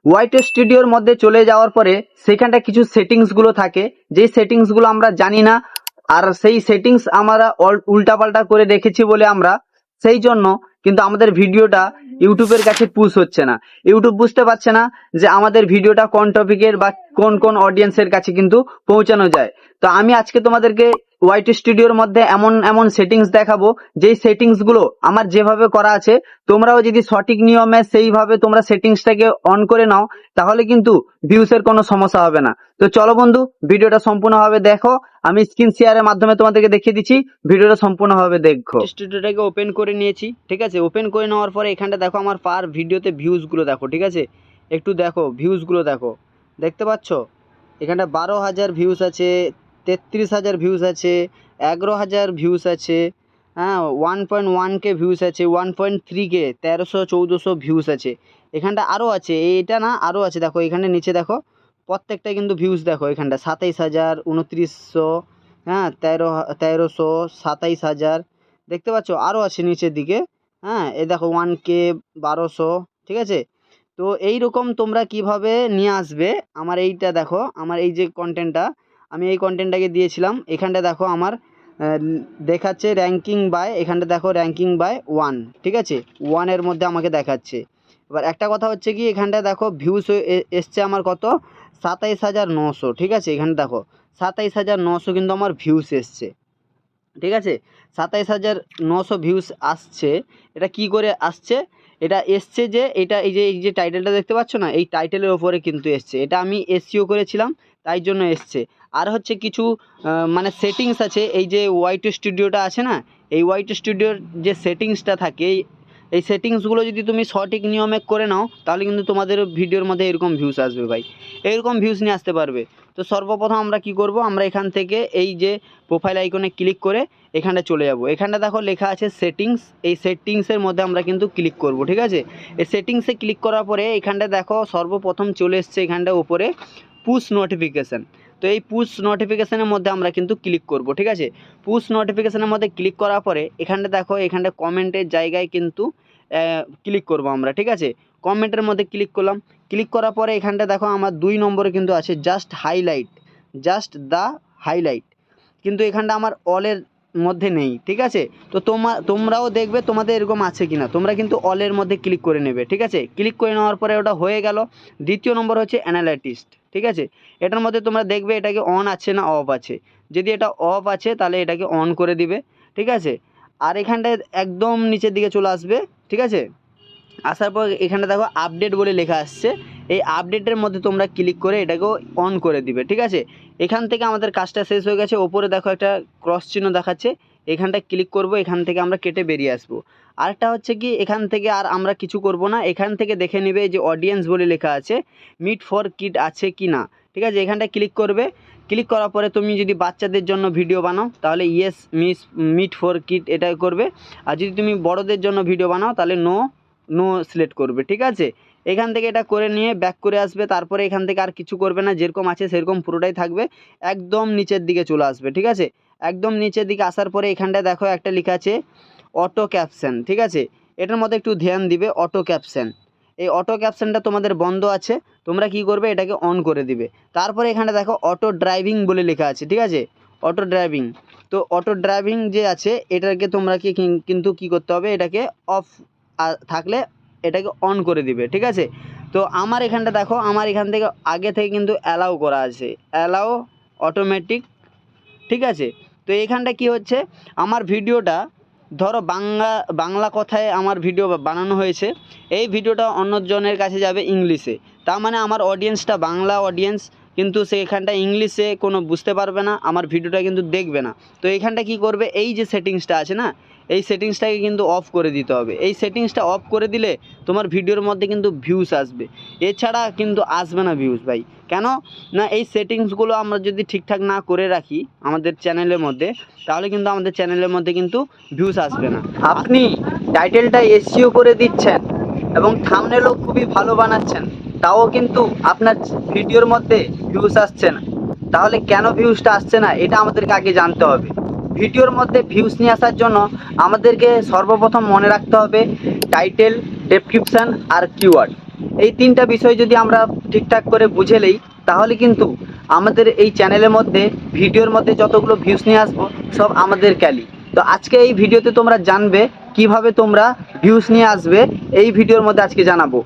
White স্টুডিওর মধ্যে চলে যাওয়ার পরে সেখানটা কিছু সেটিংসগুলো থাকে, যেই সেটিংসগুলো আমরা জানি না, আর সেই সেটিংস আমরা উল্টাপাল্টা করে রেখেছি বলে আমরা সেই জন্য কিন্তু আমাদের ভিডিওটা ইউটিউবের কাছে পুশ হচ্ছে না। ইউটিউব বুঝতে পারছে না যে আমাদের ভিডিওটা কোন টপিকের বা কোন কোন অডিয়েন্সের কাছে কিন্তু পৌঁছানো যায়। তো আমি আজকে তোমাদেরকে হোয়াইট স্টুডিওর মধ্যে এমন এমন সেটিংস দেখাবো, যেই সেটিংস গুলো আমার যেভাবে করা আছে তোমরাও যদি সঠিক নিয়মে সেইভাবে তোমরা সেটিংসটাকে অন করে নাও তাহলে কিন্তু ভিউসের কোনো সমস্যা হবে না। তো চলো বন্ধু, ভিডিওটা সম্পূর্ণভাবে দেখো। আমি স্ক্রিন শেয়ারের মাধ্যমে তোমাদেরকে দেখিয়ে দিচ্ছি, ভিডিওটা সম্পূর্ণভাবে দেখো। স্টুডিওটাকে ওপেন করে নিয়েছি, ঠিক আছে। ওপেন করে নেওয়ার পরে এখানটা দেখো আমার পার ভিডিওতে ভিউজগুলো দেখো, ঠিক আছে। একটু দেখো ভিউজগুলো দেখো, দেখতে পাচ্ছ এখানটা 12,000 ভিউজ আছে, 33,000 ভিউজ আছে, 11,000 ভিউজ আছে, হ্যাঁ 1.1K ভিউজ আছে, 1.3K 1300-1400 ভিউজ আছে। এখানটা আরও আছে, এটা না আরও আছে, দেখো এখানে নিচে দেখো প্রত্যেকটা কিন্তু ভিউজ দেখো, এখানটা 27,000, 2900, হ্যাঁ 1300, 27,000, দেখতে পাচ্ছ আরও আছে নিচের দিকে। হ্যাঁ এ দেখো 1K 1200, ঠিক আছে। তো এই রকম তোমরা কিভাবে নিয়ে আসবে, আমার এইটা দেখো, আমার এই যে কন্টেন্টটা আমি এই কন্টেন্টটাকে দিয়েছিলাম, এখানটা দেখো আমার দেখাচ্ছে র্যাঙ্কিং বাই, এখানটা দেখো র্যাঙ্কিং বাই 1, ঠিক আছে, 1-এর মধ্যে আমাকে দেখাচ্ছে। এবার একটা কথা হচ্ছে কি, এখানটা দেখো ভিউস এসছে আমার কত, 27,900, ঠিক আছে। এখানে দেখো 27,900 কিন্তু আমার ভিউস এসছে, ঠিক আছে। 27,900 ভিউস আসছে। এটা কি করে আসছে, এটা এসছে যে এটা এই যে টাইটেলটা দেখতে পাচ্ছ না, এই টাইটেলের ওপরে কিন্তু এসছে, এটা আমি এসইও করেছিলাম তাই জন্য এসছে। আর হচ্ছে কিছু মানে সেটিংস আছে, এই যে হোয়াইট স্টুডিওটা আছে না, এই হোয়াইট স্টুডিওর যে সেটিংসটা থাকে, এই সেটিংসগুলো যদি তুমি সঠিক নিয়মে করে নাও তাহলে কিন্তু তোমাদের ভিডিওর মধ্যে এরকম ভিউস আসবে ভাই, এরকম ভিউস নিয়ে আসতে পারবে। তো সর্বপ্রথম আমরা কি করব, আমরা এখান থেকে এই যে প্রোফাইল আইকনে ক্লিক করে এখানটা চলে যাব। এখানটা দেখো লেখা আছে সেটিংস, এই সেটিংসের মধ্যে আমরা কিন্তু ক্লিক করব, ঠিক আছে। এই সেটিংসে ক্লিক করার পরে এখানটা দেখো সর্বপ্রথম চলে এসছে এখানটা উপরে পুশ নোটিফিকেশান। তো এই পুশ নোটিফিকেশানের মধ্যে আমরা কিন্তু ক্লিক করব, ঠিক আছে। পুশ নোটিফিকেশানের মধ্যে ক্লিক করার পরে এখানটা দেখো, এখানটা কমেন্টের জায়গায় কিন্তু ক্লিক করব আমরা, ঠিক আছে। কমেন্টের মধ্যে ক্লিক করলাম, ক্লিক করার পরে এখানটা দেখো আমার 2 নম্বরে কিন্তু আছে just highlight, just the highlight, কিন্তু এখানটা আমার অলের মধ্যে নেই, ঠিক আছে। তো তোমরাও দেখবে তোমাদের এরকম আছে কিনা, তোমরা কিন্তু অলের মধ্যে ক্লিক করে নেবে, ঠিক আছে। ক্লিক করে নেওয়ার পরে ওটা হয়ে গেল। দ্বিতীয় নম্বর হচ্ছে অ্যানালাইটিস্ট, ঠিক আছে। এটার মধ্যে তোমরা দেখবে এটাকে অন আছে না অফ আছে, যদি এটা অফ আছে তাহলে এটাকে অন করে দিবে, ঠিক আছে। আর এখানটায় একদম নিচের দিকে চলে আসবে, ঠিক আছে। আসার পর এখানে দেখো আপডেট বলে লেখা আসছে, এই আপডেটের মধ্যে তোমরা ক্লিক করে এটাকেও অন করে দিবে, ঠিক আছে। এখান থেকে আমাদের কাজটা শেষ হয়ে গেছে। ওপরে দেখো একটা ক্রস চিহ্ন দেখাচ্ছে, এখানটা ক্লিক করব, এখান থেকে আমরা কেটে বেরিয়ে আসবো। আরেকটা হচ্ছে কি, এখান থেকে আর আমরা কিছু করব না, এখান থেকে দেখে নেবে যে অডিয়েন্স বলে লেখা আছে মিট ফর কিড আছে কি না, ঠিক আছে। এখানটা ক্লিক করবে, ক্লিক করার পরে তুমি যদি বাচ্চাদের জন্য ভিডিও বানাও তাহলে ইয়েস মিট ফর কিড এটা করবে, আর যদি তুমি বড়দের জন্য ভিডিও বানাও তাহলে নো সিলেক্ট করবে, ঠিক আছে। এখান থেকে এটা করে নিয়ে ব্যাক করে আসবে, তারপরে এখান থেকে আর কিছু করবে না, যেরকম আছে সেরকম পুরোটাই থাকবে, একদম নিচের দিকে চলে আসবে, ঠিক আছে। একদম নিচের দিকে আসার পরে এখানটায় দেখো একটা লেখা আছে অটো ক্যাপশন, ঠিক আছে। এটার মধ্যে একটু ধ্যান দিবে, অটো ক্যাপশন, এই অটো ক্যাপশনটা তোমাদের বন্ধ আছে, তোমরা কি করবে এটাকে অন করে দিবে। তারপরে এখানে দেখো অটো ড্রাইভিং বলে লেখা আছে, ঠিক আছে, অটো ড্রাইভিং। তো অটো ড্রাইভিং যে আছে এটাকে তোমরা কিন্তু কি করতে হবে, এটাকে অফ থাকলে এটাকে অন করে দিবে, ঠিক আছে। তো আমার এখানটা দেখো, আমার এখান থেকে আগে থেকে কিন্তু অ্যালাউ করা আছে, অ্যালাউ অটোমেটিক, ঠিক আছে। তো এইখানটা কি হচ্ছে, আমার ভিডিওটা ধরো বাংলা কথায় আমার ভিডিও বানানো হয়েছে, এই ভিডিওটা অন্যজনের কাছে যাবে ইংলিশে, তার মানে আমার অডিয়েন্সটা বাংলা অডিয়েন্স, কিন্তু সেখানটা ইংলিশে কোনো বুঝতে পারবে না, আমার ভিডিওটা কিন্তু দেখবে না। তো এইখানটা কি করবে, এই যে সেটিংসটা আছে না, এই সেটিংসটাকে কিন্তু অফ করে দিতে হবে। এই সেটিংসটা অফ করে দিলে তোমার ভিডিওর মধ্যে কিন্তু ভিউস আসবে, এছাড়া কিন্তু আসবে না ভিউস ভাই। কেন না, এই সেটিংসগুলো আমরা যদি ঠিকঠাক না করে রাখি আমাদের চ্যানেলের মধ্যে তাহলে কিন্তু আমাদের চ্যানেলের মধ্যে কিন্তু ভিউস আসবে না। আপনি টাইটেলটা এসইও করে দিচ্ছেন এবং থাম্বনেলও খুবই ভালো বানাচ্ছেন, তাও কিন্তু আপনার ভিডিওর মধ্যে ভিউস আসছে না, তাহলে কেন ভিউসটা আসছে না এটা আমাদেরকে আগে জানতে হবে। ভিডিওর মধ্যে ভিউস নিয়ে আসার জন্য আমাদেরকে সর্বপ্রথম মনে রাখতে হবে টাইটেল, ডেসক্রিপশান আর কিওয়ার্ড। এই তিনটা বিষয় যদি আমরা ঠিকঠাক করে বুঝে নেই, তাহলে কিন্তু আমাদের এই চ্যানেলের মধ্যে ভিডিওর মধ্যে যতগুলো ভিউজ নিয়ে আসবো সব আমাদের ক্যালি। তো আজকে এই ভিডিওতে তোমরা জানবে কিভাবে তোমরা ভিউজ নিয়ে আসবে, এই ভিডিওর মধ্যে আজকে জানাবো।